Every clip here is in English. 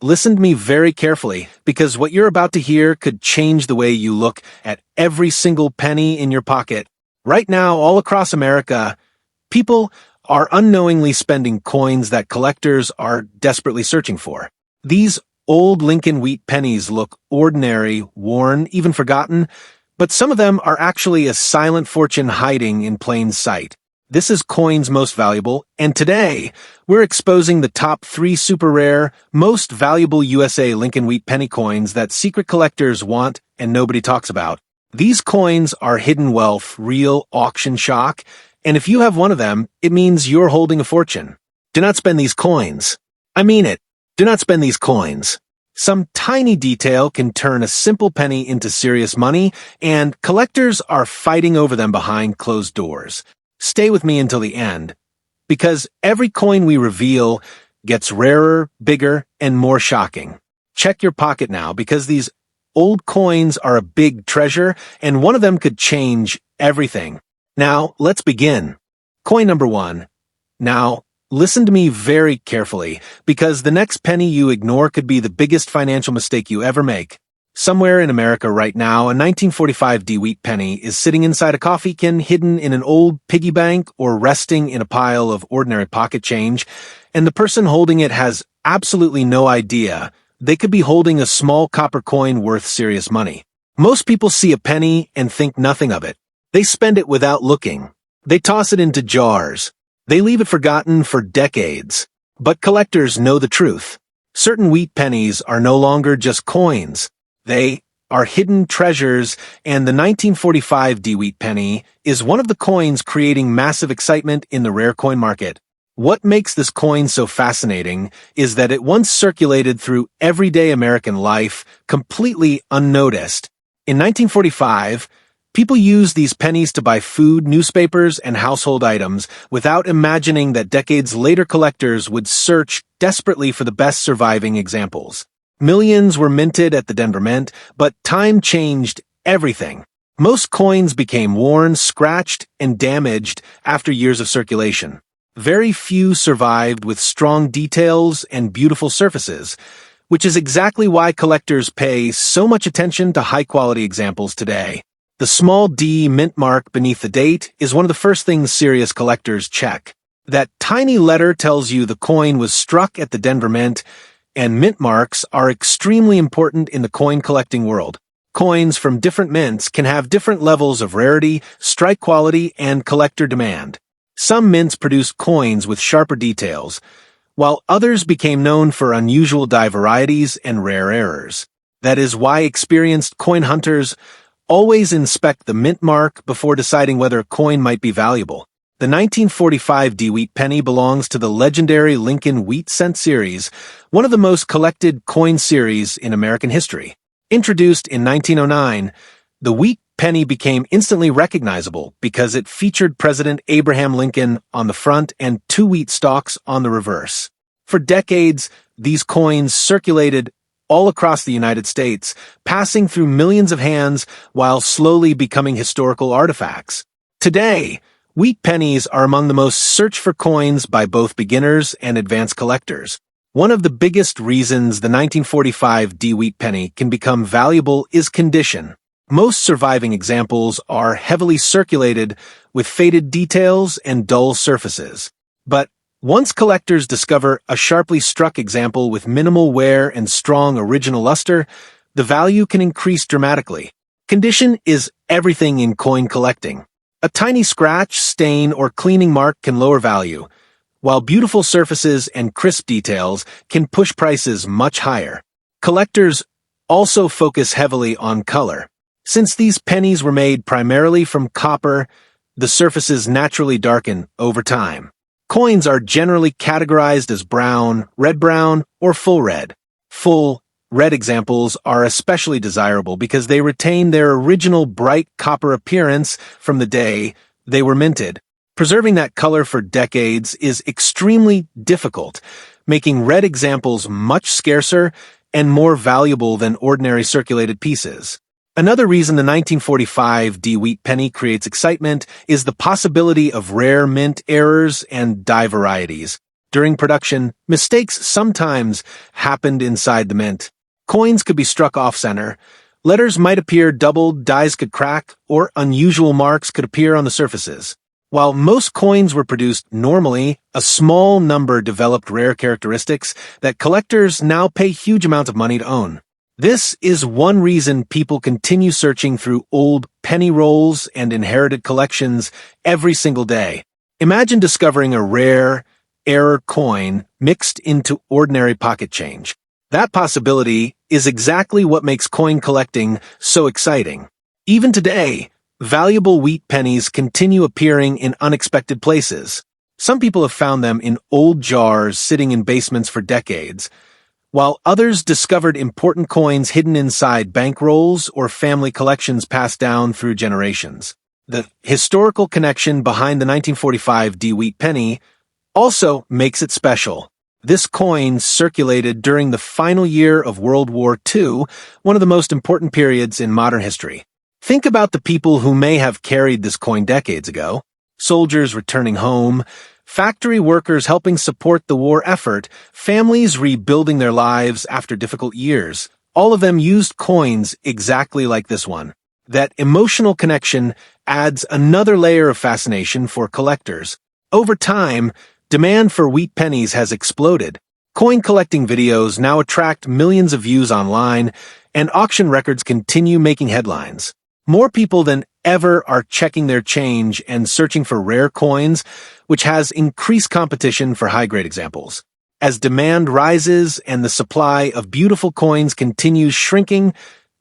listen to me very carefully, because what you're about to hear could change the way you look at every single penny in your pocket. Right now, all across America, people are unknowingly spending coins that collectors are desperately searching for. These old Lincoln wheat pennies look ordinary, worn, even forgotten, but some of them are actually a silent fortune hiding in plain sight. This is Coins Most Valuable, and today, we're exposing the top 3 super rare, most valuable USA Lincoln wheat penny coins that secret collectors want and nobody talks about. These coins are hidden wealth, real auction shock, and if you have one of them, it means you're holding a fortune. Do not spend these coins. I mean it. Do not spend these coins. Some tiny detail can turn a simple penny into serious money, and collectors are fighting over them behind closed doors. Stay with me until the end, because every coin we reveal gets rarer, bigger, and more shocking. Check your pocket now, because these old coins are a big treasure, and one of them could change everything. Now, let's begin. Coin number 1. Now, listen to me very carefully, because the next penny you ignore could be the biggest financial mistake you ever make. Somewhere in America right now, a 1945 wheat penny is sitting inside a coffee can hidden in an old piggy bank or resting in a pile of ordinary pocket change, and the person holding it has absolutely no idea they could be holding a small copper coin worth serious money. Most people see a penny and think nothing of it. They spend it without looking. They toss it into jars. They leave it forgotten for decades. But collectors know the truth. Certain wheat pennies are no longer just coins. They are hidden treasures, and the 1945 wheat penny is one of the coins creating massive excitement in the rare coin market. What makes this coin so fascinating is that it once circulated through everyday American life, completely unnoticed. In 1945, people used these pennies to buy food, newspapers, and household items without imagining that decades later collectors would search desperately for the best surviving examples. Millions were minted at the Denver Mint, but time changed everything. Most coins became worn, scratched, and damaged after years of circulation. Very few survived with strong details and beautiful surfaces, which is exactly why collectors pay so much attention to high-quality examples today. The small D mint mark beneath the date is one of the first things serious collectors check. That tiny letter tells you the coin was struck at the Denver Mint, and mint marks are extremely important in the coin collecting world. Coins from different mints can have different levels of rarity, strike quality, and collector demand. Some mints produce coins with sharper details, while others became known for unusual die varieties and rare errors. That is why experienced coin hunters always inspect the mint mark before deciding whether a coin might be valuable. The 1945 wheat penny belongs to the legendary Lincoln Wheat Cent series, one of the most collected coin series in American history. Introduced in 1909, the wheat penny became instantly recognizable because it featured President Abraham Lincoln on the front and 2 wheat stalks on the reverse. For decades, these coins circulated all across the United States, passing through millions of hands while slowly becoming historical artifacts. Today, wheat pennies are among the most searched for coins by both beginners and advanced collectors. One of the biggest reasons the 1945 wheat penny can become valuable is condition. Most surviving examples are heavily circulated with faded details and dull surfaces. But once collectors discover a sharply struck example with minimal wear and strong original luster, the value can increase dramatically. Condition is everything in coin collecting. A tiny scratch, stain, or cleaning mark can lower value, while beautiful surfaces and crisp details can push prices much higher. Collectors also focus heavily on color. Since these pennies were made primarily from copper, the surfaces naturally darken over time. Coins are generally categorized as brown, red-brown, or full red. Full red examples are especially desirable because they retain their original bright copper appearance from the day they were minted. Preserving that color for decades is extremely difficult, making red examples much scarcer and more valuable than ordinary circulated pieces. Another reason the 1945 wheat penny creates excitement is the possibility of rare mint errors and die varieties. During production, mistakes sometimes happened inside the mint. Coins could be struck off-center, letters might appear doubled, dies could crack, or unusual marks could appear on the surfaces. While most coins were produced normally, a small number developed rare characteristics that collectors now pay huge amounts of money to own. This is one reason people continue searching through old penny rolls and inherited collections every single day. Imagine discovering a rare, error coin mixed into ordinary pocket change. That possibility is exactly what makes coin collecting so exciting. Even today, valuable wheat pennies continue appearing in unexpected places. Some people have found them in old jars sitting in basements for decades, while others discovered important coins hidden inside bankrolls or family collections passed down through generations. The historical connection behind the 1945 wheat penny also makes it special. This coin circulated during the final year of World War II, one of the most important periods in modern history. Think about the people who may have carried this coin decades ago. Soldiers returning home, factory workers helping support the war effort, families rebuilding their lives after difficult years. All of them used coins exactly like this one. That emotional connection adds another layer of fascination for collectors. Over time, demand for wheat pennies has exploded. Coin collecting videos now attract millions of views online, and auction records continue making headlines. More people than ever are checking their change and searching for rare coins, which has increased competition for high-grade examples. As demand rises and the supply of beautiful coins continues shrinking,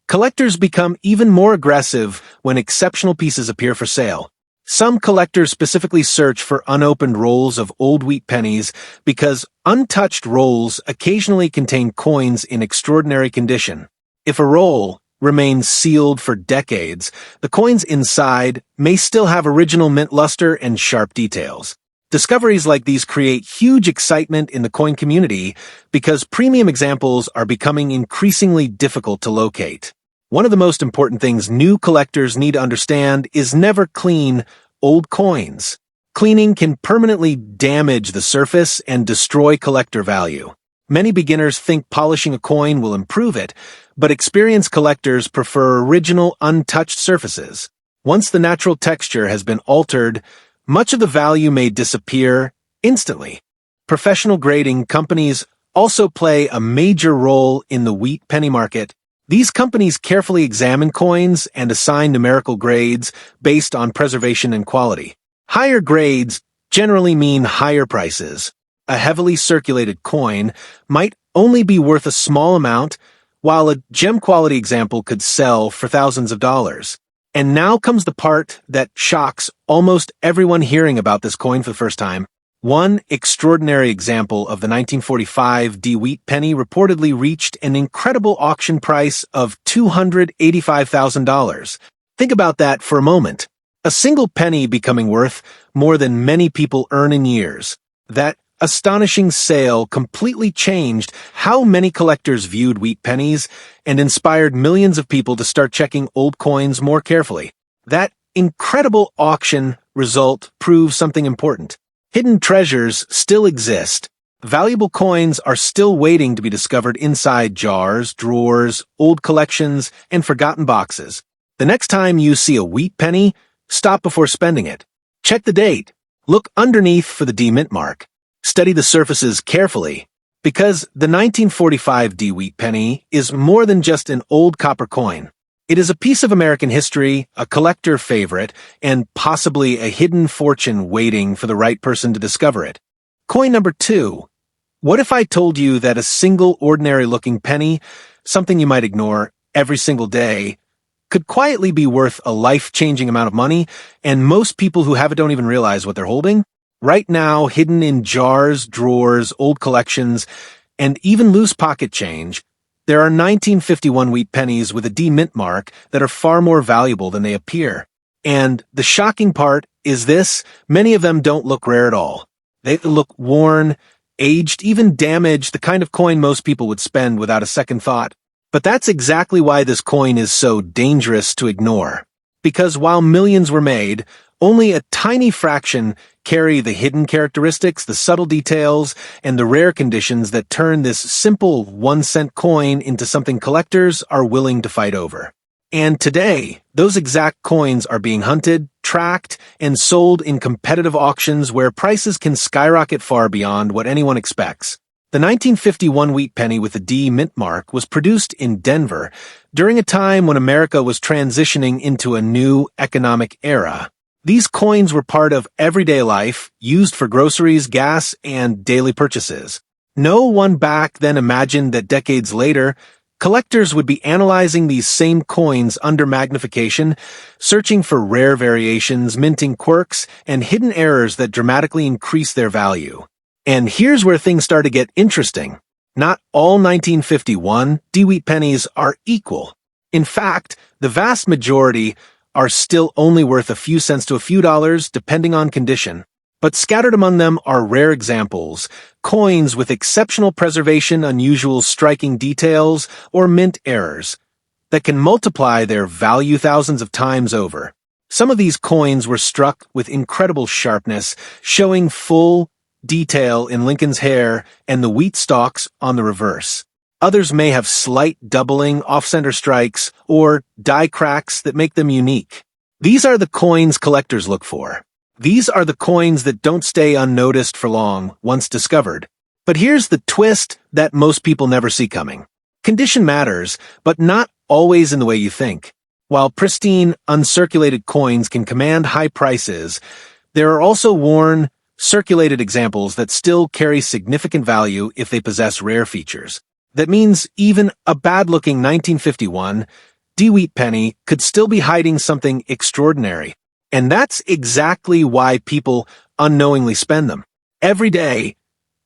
collectors become even more aggressive when exceptional pieces appear for sale. Some collectors specifically search for unopened rolls of old wheat pennies because untouched rolls occasionally contain coins in extraordinary condition. If a roll remains sealed for decades, the coins inside may still have original mint luster and sharp details. Discoveries like these create huge excitement in the coin community because premium examples are becoming increasingly difficult to locate. One of the most important things new collectors need to understand is never clean old coins. Cleaning can permanently damage the surface and destroy collector value. Many beginners think polishing a coin will improve it, but experienced collectors prefer original, untouched surfaces. Once the natural texture has been altered, much of the value may disappear instantly. Professional grading companies also play a major role in the wheat penny market. These companies carefully examine coins and assign numerical grades based on preservation and quality. Higher grades generally mean higher prices. A heavily circulated coin might only be worth a small amount, while a gem-quality example could sell for thousands of dollars. And now comes the part that shocks almost everyone hearing about this coin for the first time. One extraordinary example of the 1945 wheat penny reportedly reached an incredible auction price of $285,000. Think about that for a moment. A single penny becoming worth more than many people earn in years. That astonishing sale completely changed how many collectors viewed wheat pennies and inspired millions of people to start checking old coins more carefully. That incredible auction result proves something important. Hidden treasures still exist. Valuable coins are still waiting to be discovered inside jars, drawers, old collections, and forgotten boxes. The next time you see a wheat penny, stop before spending it. Check the date. Look underneath for the mint mark. Study the surfaces carefully, because the 1945 wheat penny is more than just an old copper coin. It is a piece of American history, a collector favorite, and possibly a hidden fortune waiting for the right person to discover it. Coin number 2. What if I told you that a single ordinary-looking penny, something you might ignore every single day, could quietly be worth a life-changing amount of money, and most people who have it don't even realize what they're holding? Right now, hidden in jars, drawers, old collections, and even loose pocket change, there are 1951 wheat pennies with a mint mark that are far more valuable than they appear. And the shocking part is this: many of them don't look rare at all. They look worn, aged, even damaged, the kind of coin most people would spend without a second thought. But that's exactly why this coin is so dangerous to ignore. Because while millions were made, only a tiny fraction carry the hidden characteristics, the subtle details, and the rare conditions that turn this simple 1-cent coin into something collectors are willing to fight over. And today, those exact coins are being hunted, tracked, and sold in competitive auctions where prices can skyrocket far beyond what anyone expects. The 1951 wheat penny with the D mint mark was produced in Denver during a time when America was transitioning into a new economic era. These coins were part of everyday life, used for groceries, gas, and daily purchases. No one back then imagined that decades later, collectors would be analyzing these same coins under magnification, searching for rare variations, minting quirks, and hidden errors that dramatically increase their value. And here's where things start to get interesting. Not all 1951 D-wheat pennies are equal. In fact, the vast majority are still only worth a few cents to a few dollars, depending on condition. But scattered among them are rare examples, coins with exceptional preservation, unusual striking details, or mint errors that can multiply their value thousands of times over. Some of these coins were struck with incredible sharpness, showing full detail in Lincoln's hair and the wheat stalks on the reverse. Others may have slight doubling, off-center strikes, or die cracks that make them unique. These are the coins collectors look for. These are the coins that don't stay unnoticed for long once discovered. But here's the twist that most people never see coming. Condition matters, but not always in the way you think. While pristine, uncirculated coins can command high prices, there are also worn, circulated examples that still carry significant value if they possess rare features. That means even a bad-looking 1951 D-wheat penny could still be hiding something extraordinary. And that's exactly why people unknowingly spend them. Every day,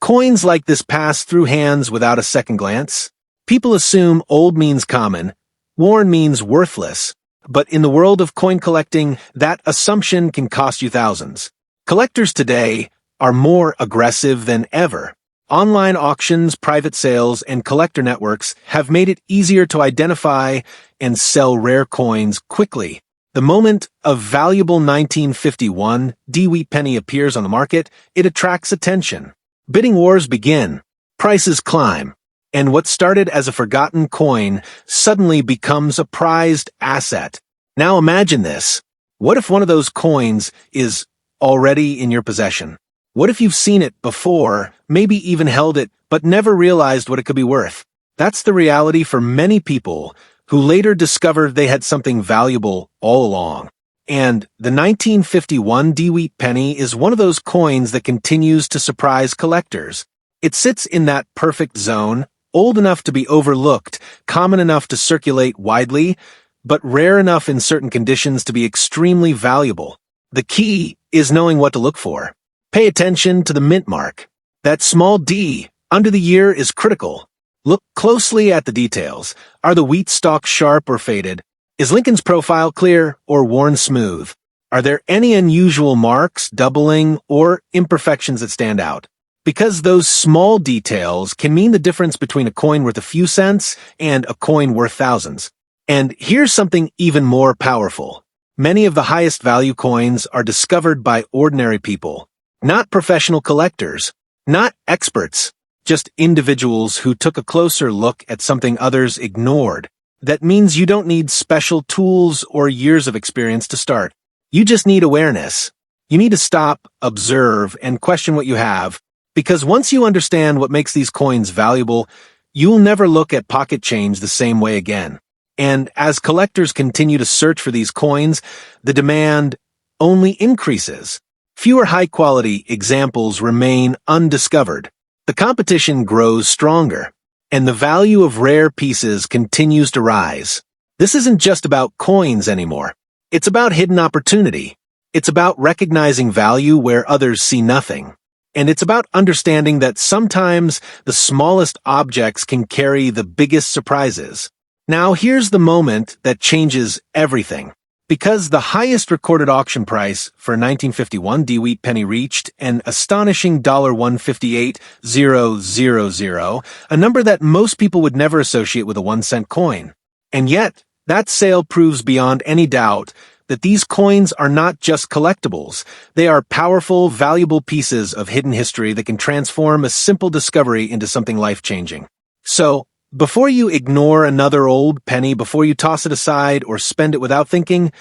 coins like this pass through hands without a second glance. People assume old means common, worn means worthless. But in the world of coin collecting, that assumption can cost you thousands. Collectors today are more aggressive than ever. Online auctions, private sales, and collector networks have made it easier to identify and sell rare coins quickly. The moment a valuable 1951 D-wheat penny appears on the market, it attracts attention. Bidding wars begin, prices climb, and what started as a forgotten coin suddenly becomes a prized asset. Now imagine this. What if one of those coins is already in your possession? What if you've seen it before, maybe even held it, but never realized what it could be worth? That's the reality for many people who later discovered they had something valuable all along. And the 1951 D-wheat penny is one of those coins that continues to surprise collectors. It sits in that perfect zone, old enough to be overlooked, common enough to circulate widely, but rare enough in certain conditions to be extremely valuable. The key is knowing what to look for. Pay attention to the mint mark. That small D under the year is critical. Look closely at the details. Are the wheat stalks sharp or faded? Is Lincoln's profile clear or worn smooth? Are there any unusual marks, doubling, or imperfections that stand out? Because those small details can mean the difference between a coin worth a few cents and a coin worth thousands. And here's something even more powerful. Many of the highest value coins are discovered by ordinary people, not professional collectors, not experts, just individuals who took a closer look at something others ignored. That means you don't need special tools or years of experience to start. You just need awareness. You need to stop, observe, and question what you have, because once you understand what makes these coins valuable, you'll never look at pocket change the same way again. And as collectors continue to search for these coins, the demand only increases. Fewer high-quality examples remain undiscovered. The competition grows stronger, and the value of rare pieces continues to rise. This isn't just about coins anymore. It's about hidden opportunity. It's about recognizing value where others see nothing. And it's about understanding that sometimes the smallest objects can carry the biggest surprises. Now here's the moment that changes everything. Because the highest recorded auction price for a 1951 D-wheat penny reached an astonishing $158,000, a number that most people would never associate with a 1-cent coin. And yet, that sale proves beyond any doubt that these coins are not just collectibles. They are powerful, valuable pieces of hidden history that can transform a simple discovery into something life-changing. So, before you ignore another old penny, before you toss it aside or spend it without thinking,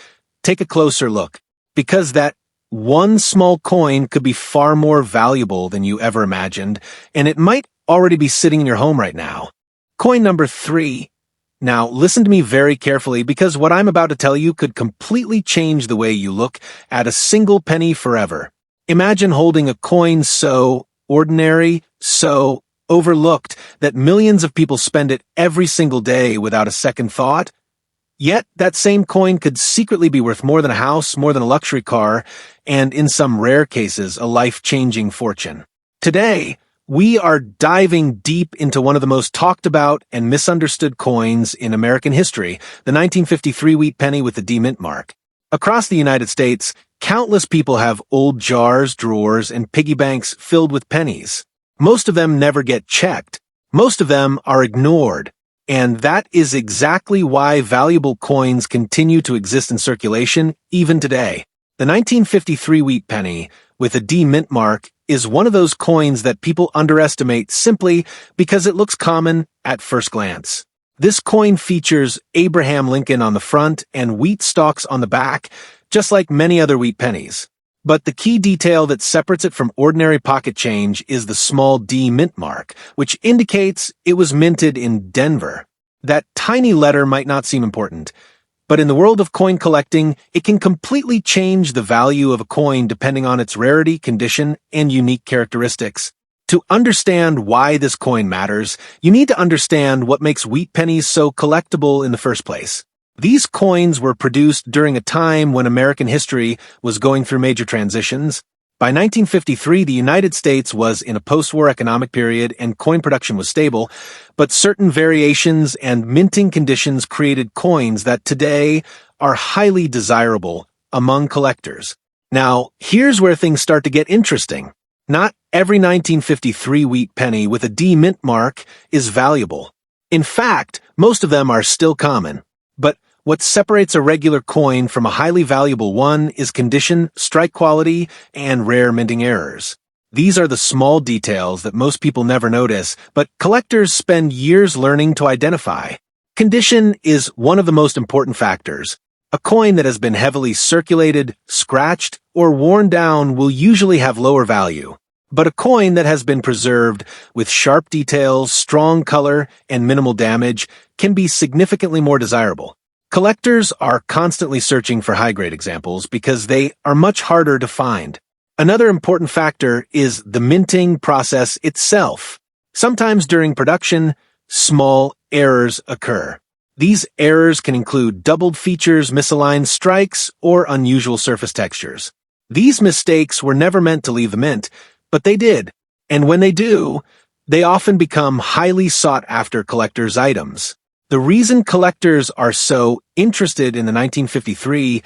take a closer look, because that one small coin could be far more valuable than you ever imagined, and it might already be sitting in your home right now. Coin number 3. Now, listen to me very carefully, because what I'm about to tell you could completely change the way you look at a single penny forever. Imagine holding a coin so ordinary, so overlooked, that millions of people spend it every single day without a second thought. Yet, that same coin could secretly be worth more than a house, more than a luxury car, and in some rare cases, a life-changing fortune. Today, we are diving deep into one of the most talked about and misunderstood coins in American history, the 1953 wheat penny with the D mint mark. Across the United States, countless people have old jars, drawers, and piggy banks filled with pennies. Most of them never get checked. Most of them are ignored. And that is exactly why valuable coins continue to exist in circulation even today. The 1953 wheat penny with a D mint mark is one of those coins that people underestimate simply because it looks common at first glance. This coin features Abraham Lincoln on the front and wheat stalks on the back, just like many other wheat pennies. But the key detail that separates it from ordinary pocket change is the small D mint mark, which indicates it was minted in Denver. That tiny letter might not seem important, but in the world of coin collecting, it can completely change the value of a coin depending on its rarity, condition, and unique characteristics. To understand why this coin matters, you need to understand what makes wheat pennies so collectible in the first place. These coins were produced during a time when American history was going through major transitions. By 1953, the United States was in a post-war economic period and coin production was stable, but certain variations and minting conditions created coins that today are highly desirable among collectors. Now, here's where things start to get interesting. Not every 1953 wheat penny with a D mint mark is valuable. In fact, most of them are still common. But what separates a regular coin from a highly valuable one is condition, strike quality, and rare minting errors. These are the small details that most people never notice, but collectors spend years learning to identify. Condition is one of the most important factors. A coin that has been heavily circulated, scratched, or worn down will usually have lower value. But a coin that has been preserved with sharp details, strong color, and minimal damage can be significantly more desirable. Collectors are constantly searching for high-grade examples because they are much harder to find. Another important factor is the minting process itself. Sometimes during production, small errors occur. These errors can include doubled features, misaligned strikes, or unusual surface textures. These mistakes were never meant to leave the mint, but they did. And when they do, they often become highly sought-after collectors' items. The reason collectors are so interested in the 1953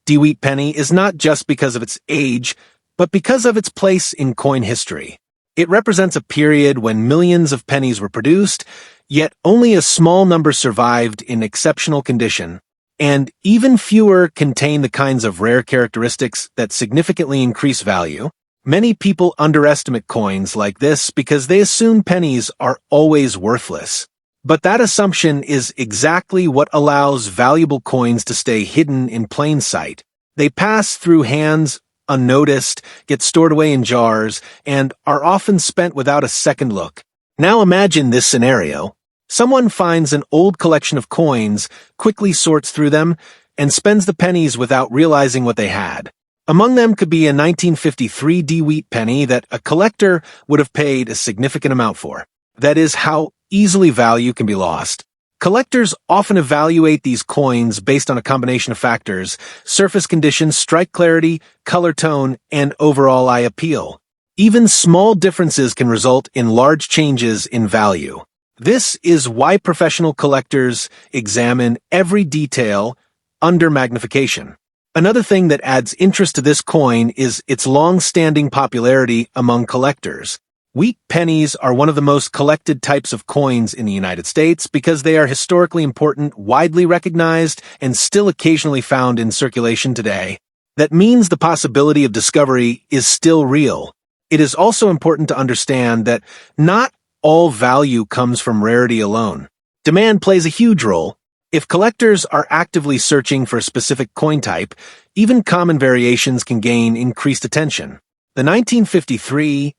D-wheat penny is not just because of its age, but because of its place in coin history. It represents a period when millions of pennies were produced, yet only a small number survived in exceptional condition, and even fewer contain the kinds of rare characteristics that significantly increase value. Many people underestimate coins like this because they assume pennies are always worthless. But that assumption is exactly what allows valuable coins to stay hidden in plain sight. They pass through hands unnoticed, get stored away in jars, and are often spent without a second look. Now imagine this scenario. Someone finds an old collection of coins, quickly sorts through them, and spends the pennies without realizing what they had. Among them could be a 1953 D-wheat penny that a collector would have paid a significant amount for. That is how easily value can be lost. Collectors often evaluate these coins based on a combination of factors: surface conditions, strike clarity, color tone, and overall eye appeal. Even small differences can result in large changes in value. This is why professional collectors examine every detail under magnification. Another thing that adds interest to this coin is its long-standing popularity among collectors. Wheat pennies are one of the most collected types of coins in the United States because they are historically important, widely recognized, and still occasionally found in circulation today. That means the possibility of discovery is still real. It is also important to understand that not all value comes from rarity alone. Demand plays a huge role. If collectors are actively searching for a specific coin type, even common variations can gain increased attention. The 1953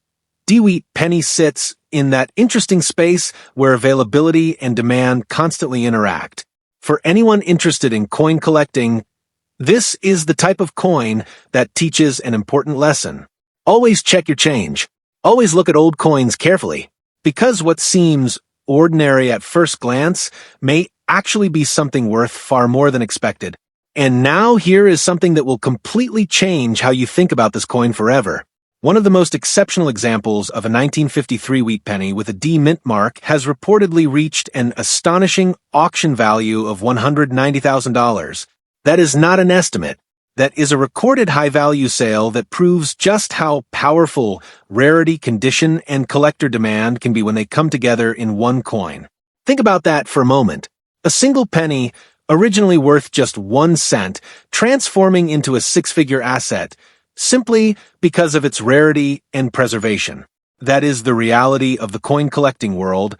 D-Wheat penny sits in that interesting space where availability and demand constantly interact. For anyone interested in coin collecting, this is the type of coin that teaches an important lesson. Always check your change. Always look at old coins carefully, because what seems ordinary at first glance may actually be something worth far more than expected. And now here is something that will completely change how you think about this coin forever. One of the most exceptional examples of a 1953 wheat penny with a D mint mark has reportedly reached an astonishing auction value of $190,000. That is not an estimate. That is a recorded high-value sale that proves just how powerful rarity, condition, and collector demand can be when they come together in one coin. Think about that for a moment. A single penny, originally worth just 1 cent, transforming into a six-figure asset, simply because of its rarity and preservation. That is the reality of the coin collecting world,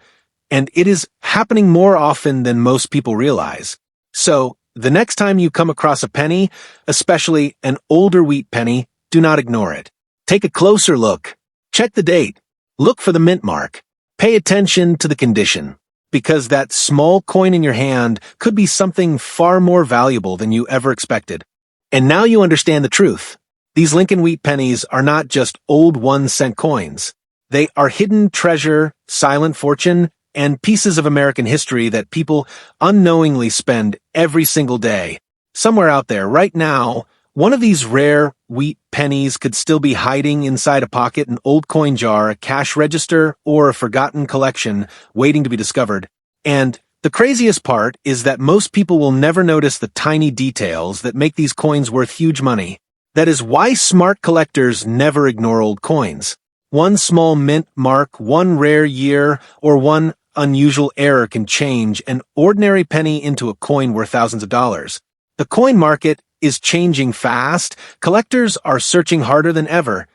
and it is happening more often than most people realize. So, the next time you come across a penny, especially an older wheat penny, do not ignore it. Take a closer look. Check the date. Look for the mint mark. Pay attention to the condition, because that small coin in your hand could be something far more valuable than you ever expected. And now you understand the truth. These Lincoln wheat pennies are not just old 1-cent coins. They are hidden treasure, silent fortune, and pieces of American history that people unknowingly spend every single day. Somewhere out there, right now, one of these rare wheat pennies could still be hiding inside a pocket, an old coin jar, a cash register, or a forgotten collection waiting to be discovered. And the craziest part is that most people will never notice the tiny details that make these coins worth huge money. That is why smart collectors never ignore old coins. One small mint mark, one rare year, or one unusual error can change an ordinary penny into a coin worth thousands of dollars. The coin market is changing fast, collectors are searching harder than ever,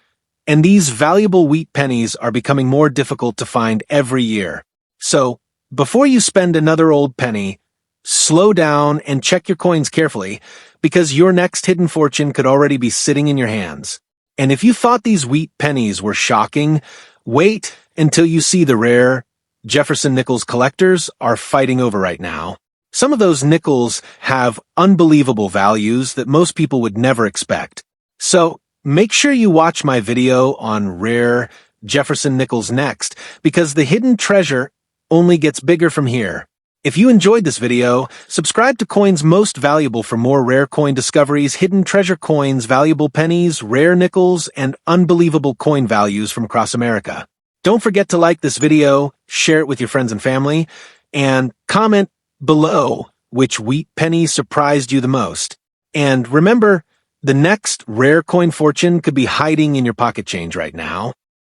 and these valuable wheat pennies are becoming more difficult to find every year. So, before you spend another old penny, slow down and check your coins carefully, because your next hidden fortune could already be sitting in your hands. And if you thought these wheat pennies were shocking, wait until you see the rare Jefferson nickels collectors are fighting over right now. Some of those nickels have unbelievable values that most people would never expect. So, make sure you watch my video on rare Jefferson nickels next, because the hidden treasure only gets bigger from here. If you enjoyed this video, subscribe to Coins Most Valuable for more rare coin discoveries, hidden treasure coins, valuable pennies, rare nickels, and unbelievable coin values from across America. Don't forget to like this video, share it with your friends and family, and comment below which wheat penny surprised you the most. And remember, the next rare coin fortune could be hiding in your pocket change right now.